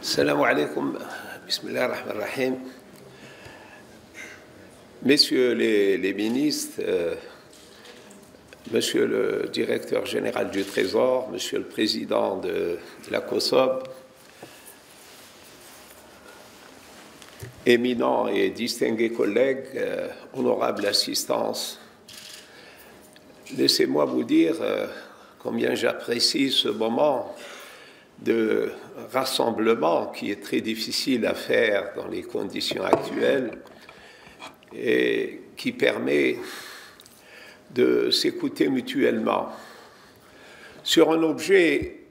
Salam alaikum, bismillah ar-Rahman ar-Rahim. Messieurs les ministres, Monsieur le directeur général du Trésor, Monsieur le président de la COSOB, éminents et distingués collègues, honorable assistance, laissez-moi vous dire combien j'apprécie ce moment de rassemblement qui est très difficile à faire dans les conditions actuelles et qui permet de s'écouter mutuellement sur un objet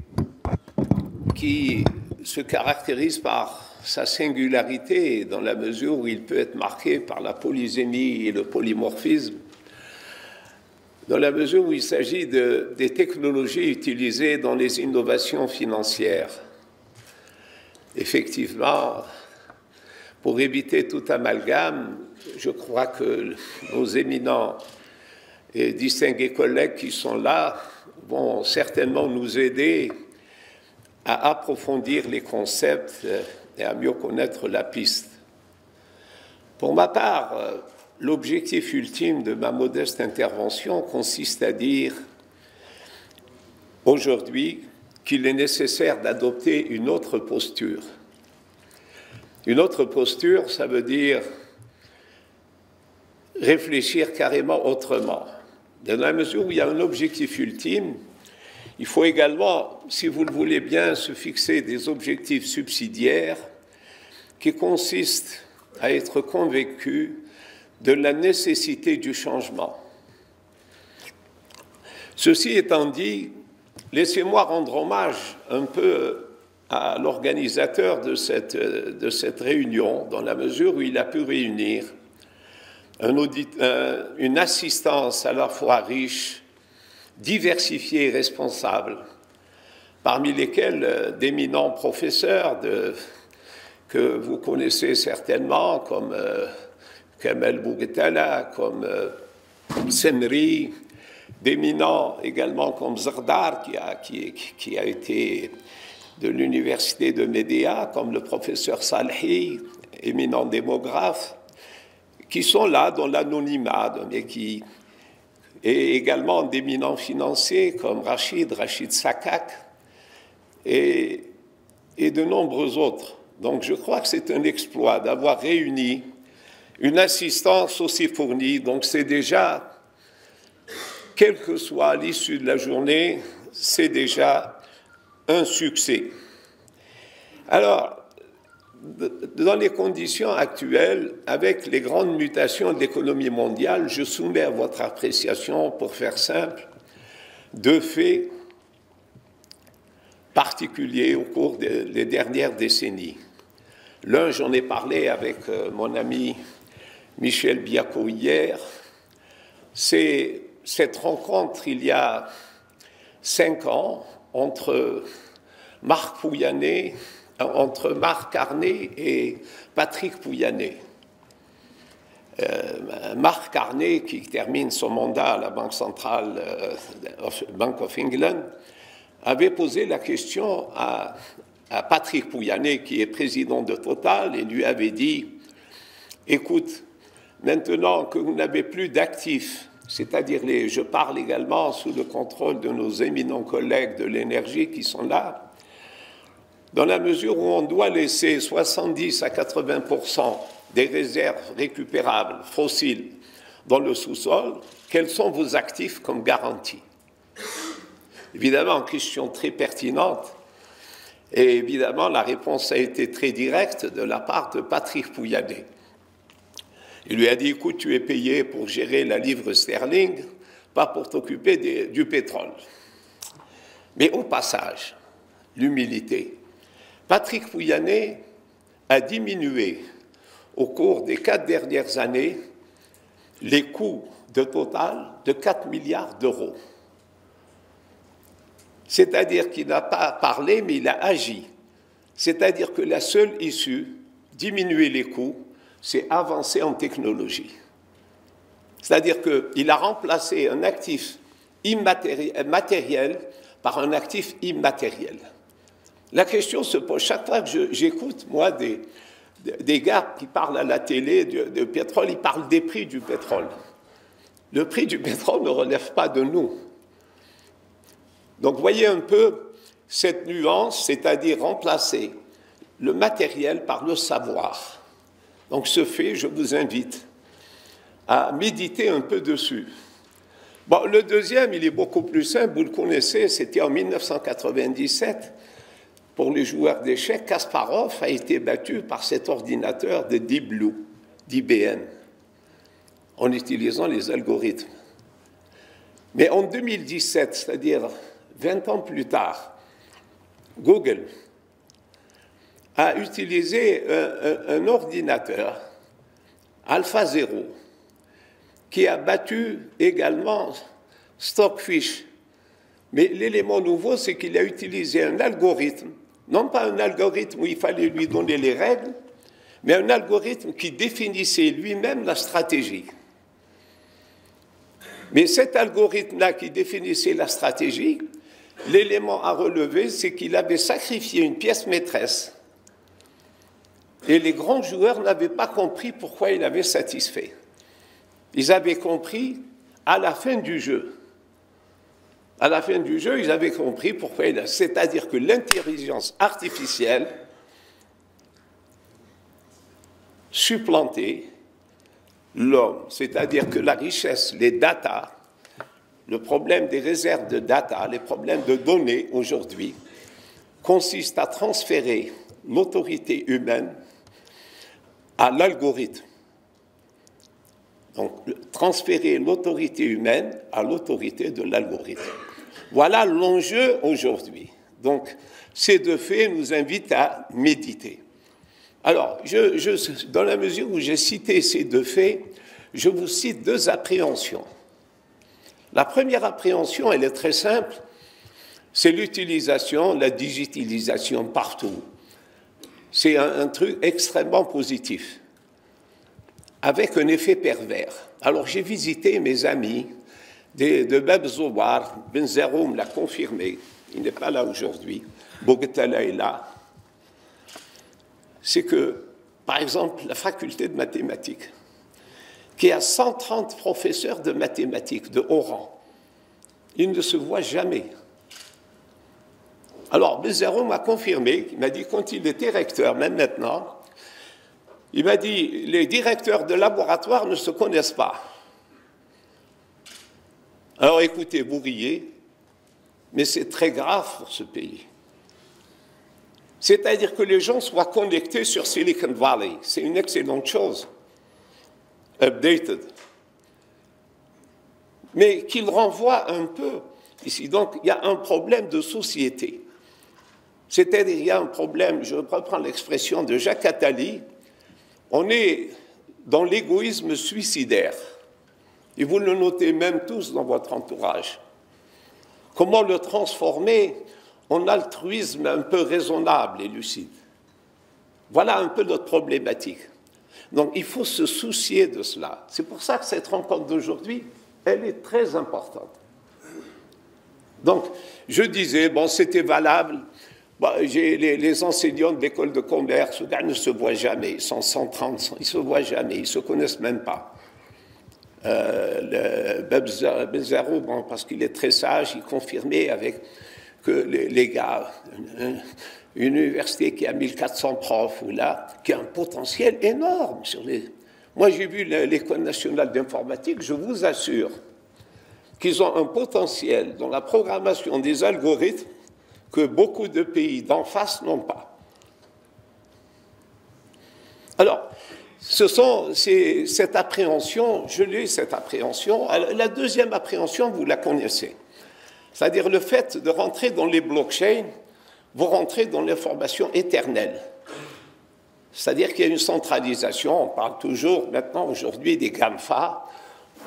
qui se caractérise par sa singularité dans la mesure où il peut être marqué par la polysémie et le polymorphisme, dans la mesure où il s'agit des technologies utilisées dans les innovations financières. Effectivement, pour éviter tout amalgame, je crois que nos éminents et distingués collègues qui sont là vont certainement nous aider à approfondir les concepts et à mieux connaître la piste. Pour ma part, l'objectif ultime de ma modeste intervention consiste à dire aujourd'hui qu'il est nécessaire d'adopter une autre posture. Une autre posture, ça veut dire réfléchir carrément autrement. Dans la mesure où il y a un objectif ultime, il faut également, si vous le voulez bien, se fixer des objectifs subsidiaires qui consistent à être convaincus de la nécessité du changement. Ceci étant dit, laissez-moi rendre hommage un peu à l'organisateur de cette réunion, dans la mesure où il a pu réunir une assistance à la fois riche, diversifiée et responsable, parmi lesquels d'éminents professeurs que vous connaissez certainement, comme Kamel Bouguetala, comme Semri, d'éminents également comme Zardar, qui a été de l'université de Médéa, comme le professeur Salhi, éminent démographe, qui sont là dans l'anonymat, et également d'éminents financiers comme Rachid Sakak, et de nombreux autres. Donc je crois que c'est un exploit d'avoir réuni une assistance aussi fournie. Donc c'est déjà, quelle que soit l'issue de la journée, c'est déjà un succès. Alors, dans les conditions actuelles, avec les grandes mutations de l'économie mondiale, je soumets à votre appréciation, pour faire simple, deux faits particuliers au cours des dernières décennies. L'un, j'en ai parlé avec mon ami Michel Biaco hier, c'est cette rencontre il y a 5 ans entre Marc Carnet et Patrick Pouyanné. Marc Carnet, qui termine son mandat à la Banque centrale, Bank of England, avait posé la question à Patrick Pouyanné, qui est président de Total, et lui avait dit « Écoute, maintenant que vous n'avez plus d'actifs, c'est-à-dire je parle également sous le contrôle de nos éminents collègues de l'énergie qui sont là, dans la mesure où on doit laisser 70 à 80% des réserves récupérables fossiles dans le sous-sol, quels sont vos actifs comme garantie ?» Évidemment, question très pertinente, et évidemment, la réponse a été très directe de la part de Patrick Pouyanné. Il lui a dit, écoute, tu es payé pour gérer la livre sterling, pas pour t'occuper du pétrole. Mais au passage, l'humilité. Patrick Pouyanné a diminué au cours des 4 dernières années les coûts de Total de 4 milliards d'euros. C'est-à-dire qu'il n'a pas parlé, mais il a agi. C'est-à-dire que la seule issue, diminuer les coûts, c'est avancer en technologie. C'est-à-dire qu'il a remplacé un actif matériel par un actif immatériel. La question se pose chaque fois que j'écoute, moi, des gars qui parlent à la télé de pétrole, ils parlent des prix du pétrole. Le prix du pétrole ne relève pas de nous. Donc, voyez un peu cette nuance, c'est-à-dire remplacer le matériel par le savoir. Donc, ce fait, je vous invite à méditer un peu dessus. Bon, le deuxième, il est beaucoup plus simple, vous le connaissez, c'était en 1997. Pour les joueurs d'échecs, Kasparov a été battu par cet ordinateur de Deep Blue, d'IBM, en utilisant les algorithmes. Mais en 2017, c'est-à-dire 20 ans plus tard, Google a utilisé un ordinateur AlphaZero qui a battu également Stockfish. Mais l'élément nouveau, c'est qu'il a utilisé un algorithme, non pas un algorithme où il fallait lui donner les règles, mais un algorithme qui définissait lui-même la stratégie. Mais cet algorithme-là qui définissait la stratégie, l'élément à relever, c'est qu'il avait sacrifié une pièce maîtresse. Et les grands joueurs n'avaient pas compris pourquoi il avait satisfait. Ils avaient compris à la fin du jeu. À la fin du jeu, ils avaient compris pourquoi il a... C'est-à-dire que l'intelligence artificielle supplantait l'homme. C'est-à-dire que la richesse, les data, le problème des réserves de data, les problèmes de données aujourd'hui, consiste à transférer l'autorité humaine à l'algorithme. Donc, transférer l'autorité humaine à l'autorité de l'algorithme. Voilà l'enjeu aujourd'hui. Donc, ces deux faits nous invitent à méditer. Alors, dans la mesure où j'ai cité ces deux faits, je vous cite deux appréhensions. La première appréhension, elle est très simple, c'est l'utilisation, la digitalisation partout. C'est un truc extrêmement positif, avec un effet pervers. Alors j'ai visité mes amis de Bab Zouar, Ben Zaroum l'a confirmé, il n'est pas là aujourd'hui, Bogotala est là. C'est que, par exemple, la faculté de mathématiques, qui a 130 professeurs de mathématiques de haut rang, ils ne se voient jamais. Alors, Ben Zaroum m'a confirmé, il m'a dit, quand il était recteur, même maintenant, il m'a dit, les directeurs de laboratoire ne se connaissent pas. Alors écoutez, vous riez, mais c'est très grave pour ce pays. C'est-à-dire que les gens soient connectés sur Silicon Valley, c'est une excellente chose, updated. Mais qu'ils renvoient un peu ici. Donc il y a un problème de société. C'est-à-dire qu'il y a un problème, je reprends l'expression de Jacques Attali, on est dans l'égoïsme suicidaire. Et vous le notez même tous dans votre entourage. Comment le transformer en altruisme un peu raisonnable et lucide? Voilà un peu notre problématique. Donc il faut se soucier de cela. C'est pour ça que cette rencontre d'aujourd'hui, elle est très importante. Donc je disais, bon, c'était valable. Bon, les enseignants de l'école de commerce, ils ne se voient jamais, ils sont 130, ils ne se voient jamais, ils ne se connaissent même pas. Ben Zaroum, bon, parce qu'il est très sage, il confirmait avec que les gars, une université qui a 1400 profs, ou là, qui a un potentiel énorme sur les... Moi, j'ai vu l'École nationale d'informatique, je vous assure qu'ils ont un potentiel dans la programmation des algorithmes que beaucoup de pays d'en face n'ont pas. Alors, cette appréhension, je l'ai, cette appréhension. La deuxième appréhension, vous la connaissez. C'est-à-dire le fait de rentrer dans les blockchains, vous rentrez dans l'information éternelle. C'est-à-dire qu'il y a une centralisation, on parle toujours maintenant, aujourd'hui, des GAFA,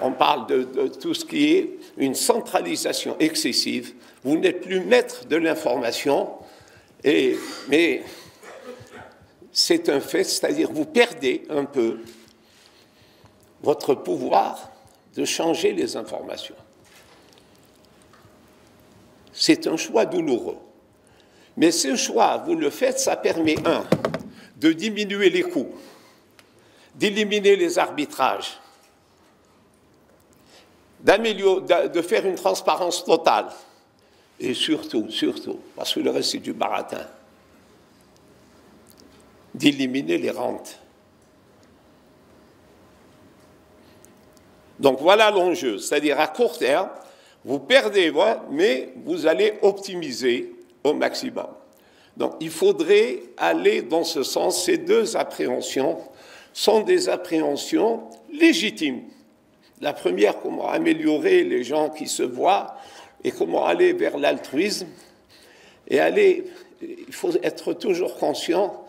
on parle de tout ce qui est une centralisation excessive. Vous n'êtes plus maître de l'information, mais c'est un fait, c'est-à-dire que vous perdez un peu votre pouvoir de changer les informations. C'est un choix douloureux. Mais ce choix, vous le faites, ça permet, un, de diminuer les coûts, d'éliminer les arbitrages, de faire une transparence totale, et surtout, parce que le reste c'est du baratin, d'éliminer les rentes. Donc voilà l'enjeu, c'est-à-dire à court terme, vous perdez, mais vous allez optimiser au maximum. Donc il faudrait aller dans ce sens. Ces deux appréhensions sont des appréhensions légitimes. La première, comment améliorer les gens qui se voient et comment aller vers l'altruisme. Il faut être toujours conscient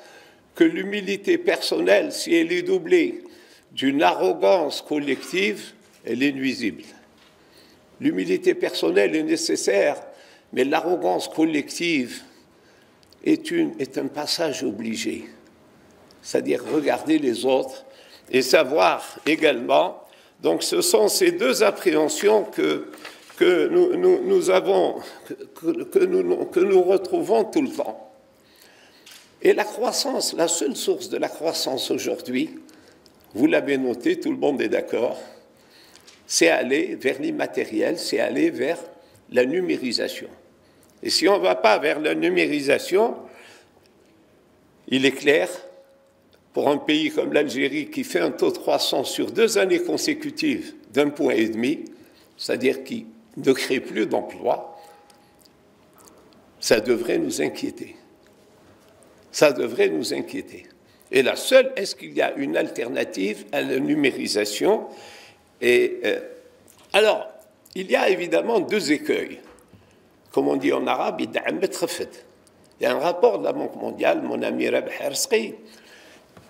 que l'humilité personnelle, si elle est doublée d'une arrogance collective, elle est nuisible. L'humilité personnelle est nécessaire, mais l'arrogance collective est un passage obligé. C'est-à-dire regarder les autres et savoir également. Donc ce sont ces deux appréhensions que nous retrouvons tout le temps. Et la croissance, la seule source de la croissance aujourd'hui, vous l'avez noté, tout le monde est d'accord, c'est aller vers l'immatériel, c'est aller vers la numérisation. Et si on ne va pas vers la numérisation, il est clair, pour un pays comme l'Algérie qui fait un taux de croissance sur 2 années consécutives d'1,5 point, c'est-à-dire qui ne crée plus d'emplois, ça devrait nous inquiéter. Ça devrait nous inquiéter. Et la seule, est-ce qu'il y a une alternative à la numérisation? Alors, il y a évidemment 2 écueils. Comme on dit en arabe, il y a un rapport de la Banque mondiale, mon ami Rabh Hersqi,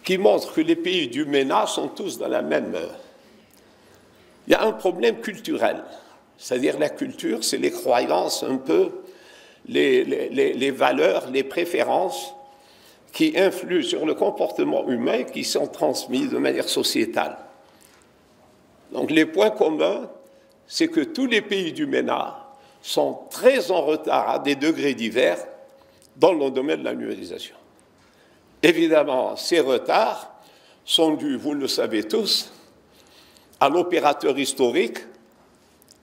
qui montre que les pays du MENA sont tous dans la même... Il y a un problème culturel. C'est-à-dire la culture, c'est les croyances un peu, les valeurs, les préférences qui influent sur le comportement humain et qui sont transmises de manière sociétale. Donc les points communs, c'est que tous les pays du MENA sont très en retard à des degrés divers dans le domaine de la numérisation. Évidemment, ces retards sont dus, vous le savez tous, à l'opérateur historique.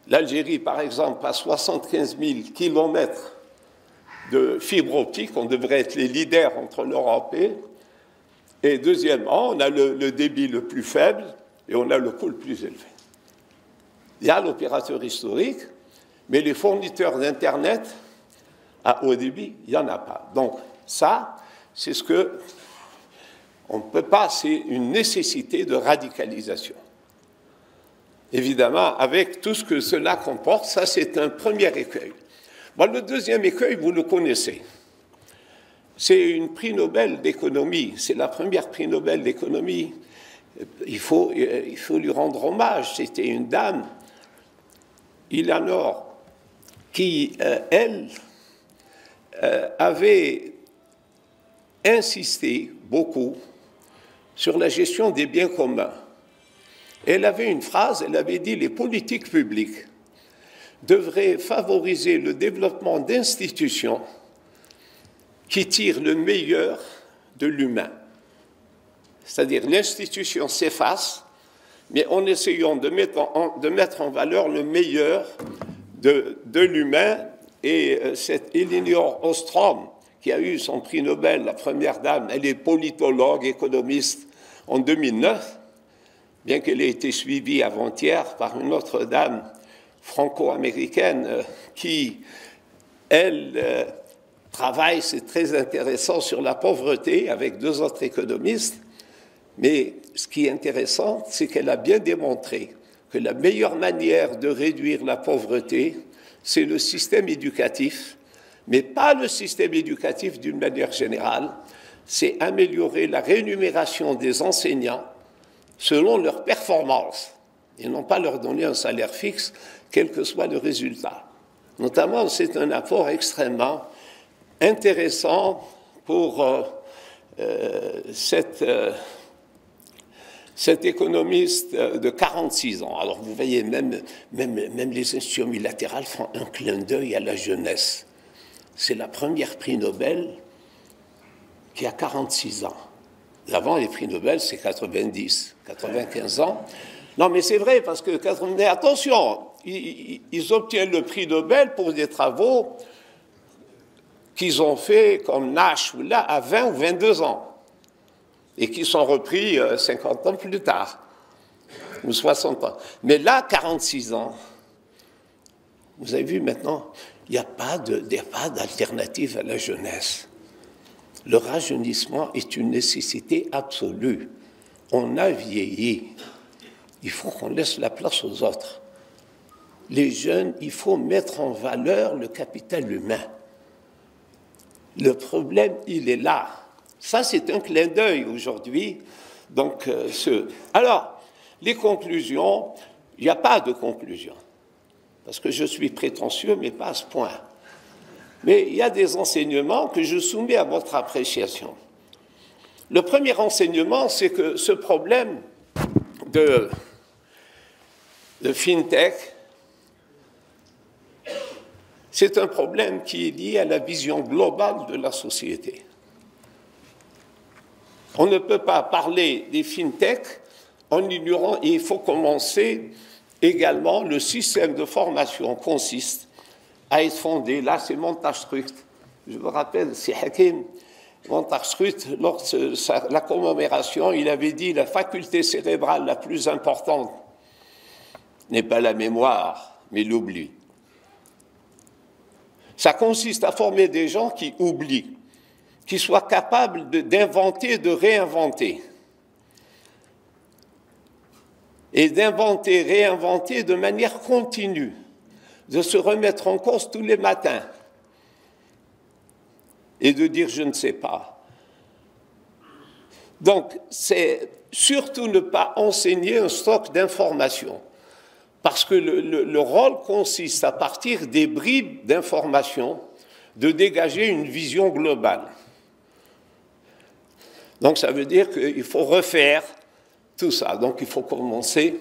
L'Algérie, par exemple, a 75 000 kilomètres de fibres optiques. On devrait être les leaders entre l'Europe et deuxièmement, on a le débit le plus faible et on a le coût le plus élevé. Il y a l'opérateur historique, mais les fournisseurs d'Internet à haut débit, il n'y en a pas. Donc ça, c'est ce que on ne peut pas, c'est une nécessité de radicalisation. Évidemment, avec tout ce que cela comporte, ça c'est un premier écueil. Bon, le deuxième écueil, vous le connaissez. C'est une prix Nobel d'économie, c'est la première prix Nobel d'économie. Il faut lui rendre hommage, c'était une dame, Eleanor, qui, elle, avait insisté beaucoup sur la gestion des biens communs. Elle avait une phrase, elle avait dit « Les politiques publiques devraient favoriser le développement d'institutions qui tirent le meilleur de l'humain. » C'est-à-dire l'institution s'efface, mais en essayant de mettre en valeur le meilleur de l'humain. Et cette Elinor Ostrom, qui a eu son prix Nobel, la première dame, elle est politologue, économiste en 2009, bien qu'elle ait été suivie avant-hier par une autre dame franco-américaine qui, elle, travaille, c'est très intéressant, sur la pauvreté avec 2 autres économistes. Mais ce qui est intéressant, c'est qu'elle a bien démontré que la meilleure manière de réduire la pauvreté, c'est le système éducatif, mais pas le système éducatif d'une manière générale, c'est améliorer la rémunération des enseignants selon leurs performances et non pas leur donner un salaire fixe, quel que soit le résultat. Notamment, c'est un apport extrêmement intéressant pour cet économiste de 46 ans. Alors vous voyez, même les institutions multilatérales font un clin d'œil à la jeunesse. c'est la première prix Nobel qui a 46 ans. Avant, les prix Nobel, c'est 90, 95 ans. Non, mais c'est vrai, parce que, mais attention, ils obtiennent le prix Nobel pour des travaux qu'ils ont fait, comme Nash ou là, à 20 ou 22 ans, et qui sont repris 50 ans plus tard, ou 60 ans. Mais là, 46 ans, vous avez vu maintenant, il n'y a pas d'alternative à la jeunesse. Le rajeunissement est une nécessité absolue. On a vieilli. Il faut qu'on laisse la place aux autres. Les jeunes, il faut mettre en valeur le capital humain. Le problème, il est là. Ça, c'est un clin d'œil aujourd'hui. Donc, Alors, les conclusions, il n'y a pas de conclusion. Parce que je suis prétentieux, mais pas à ce point. Mais il y a des enseignements que je soumets à votre appréciation. Le premier enseignement, c'est que ce problème de FinTech, c'est un problème qui est lié à la vision globale de la société. On ne peut pas parler des FinTech en ignorant, et il faut commencer également, le système de formation consiste à être fondé, là c'est Montastruct, je me rappelle, c'est Hakim Montastruct, lors de la commémoration, il avait dit la faculté cérébrale la plus importante n'est pas la mémoire, mais l'oubli. Ça consiste à former des gens qui oublient, qui soient capables d'inventer, de réinventer. Et d'inventer, réinventer de manière continue, de se remettre en cause tous les matins et de dire je ne sais pas. Donc, c'est surtout ne pas enseigner un stock d'informations, parce que le rôle consiste à partir des bribes d'informations de dégager une vision globale. Donc, ça veut dire qu'il faut refaire tout ça. Donc, il faut commencer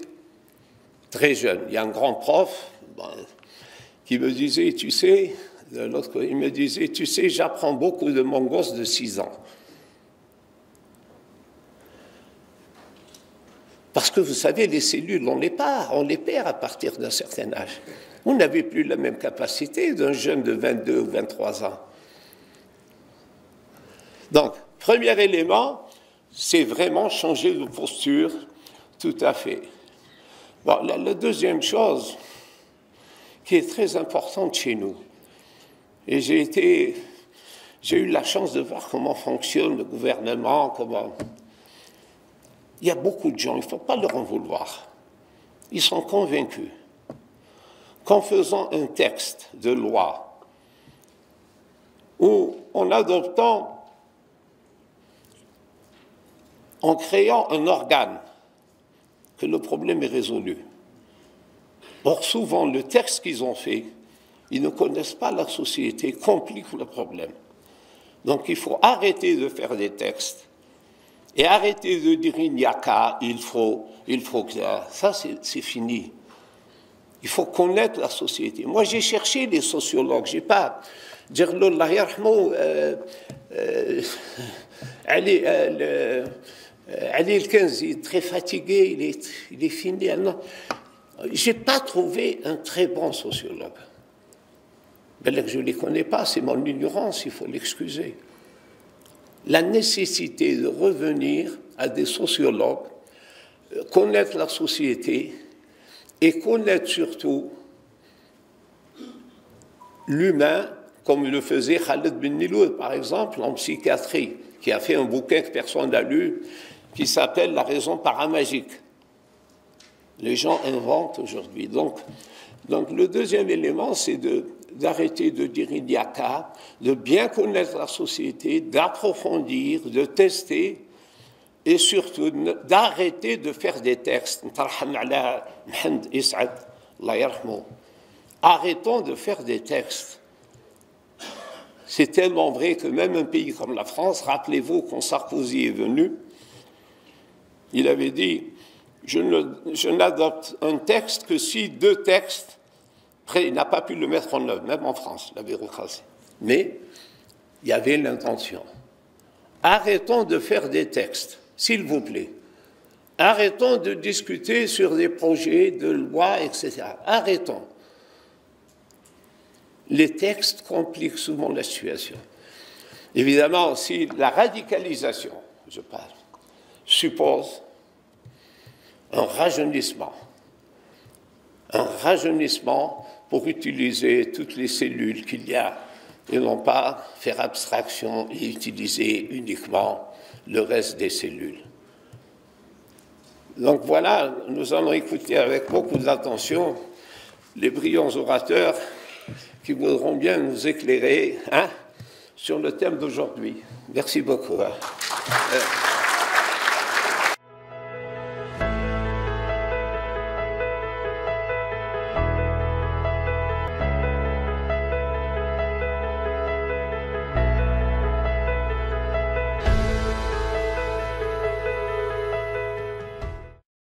très jeune. Il y a un grand prof qui me disait, tu sais, de l'autre côté, il me disait, tu sais, j'apprends beaucoup de mon gosse de 6 ans. Parce que vous savez, les cellules, on les perd à partir d'un certain âge. On n'avait plus la même capacité d'un jeune de 22 ou 23 ans. Donc, premier élément, c'est vraiment changer de posture, tout à fait. Bon, la deuxième chose qui est très importante chez nous, et j'ai eu la chance de voir comment fonctionne le gouvernement, il y a beaucoup de gens, il ne faut pas leur en vouloir. Ils sont convaincus qu'en faisant un texte de loi ou en adoptant, en créant un organe, que le problème est résolu. Or, souvent, le texte qu'ils ont fait, ils ne connaissent pas la société, complique le problème. Donc, il faut arrêter de faire des textes et arrêter de dire il n'y a qu'à, il faut que ça, c'est fini. Il faut connaître la société. Moi, j'ai cherché les sociologues, j'ai pas dire Allah yarhamou, Ali El-Kenzi est très fatigué, il est fini. Je n'ai pas trouvé un très bon sociologue. Ben là que je ne les connais pas, c'est mon ignorance, il faut l'excuser. La nécessité de revenir à des sociologues, connaître la société et connaître surtout l'humain, comme le faisait Khaled Ben Niloud, par exemple, en psychiatrie, qui a fait un bouquin que personne n'a lu, qui s'appelle La raison paramagique. Les gens inventent aujourd'hui. Donc, le deuxième élément, c'est d'arrêter de dire il n'y a qu'à, de bien connaître la société, d'approfondir, de tester, et surtout d'arrêter de faire des textes. Arrêtons de faire des textes. C'est tellement vrai que même un pays comme la France, rappelez-vous quand Sarkozy est venu, il avait dit je n'adopte un texte que si 2 textes, après il n'a pas pu le mettre en œuvre, même en France, la bureaucratie. Mais il y avait l'intention. Arrêtons de faire des textes, s'il vous plaît. Arrêtons de discuter sur des projets de loi, etc. Arrêtons. Les textes compliquent souvent la situation. Évidemment, si la radicalisation, je parle, suppose un rajeunissement pour utiliser toutes les cellules qu'il y a et non pas faire abstraction et utiliser uniquement le reste des cellules. Donc voilà, nous allons écouter avec beaucoup d'attention les brillants orateurs qui voudront bien nous éclairer sur le thème d'aujourd'hui. Merci beaucoup.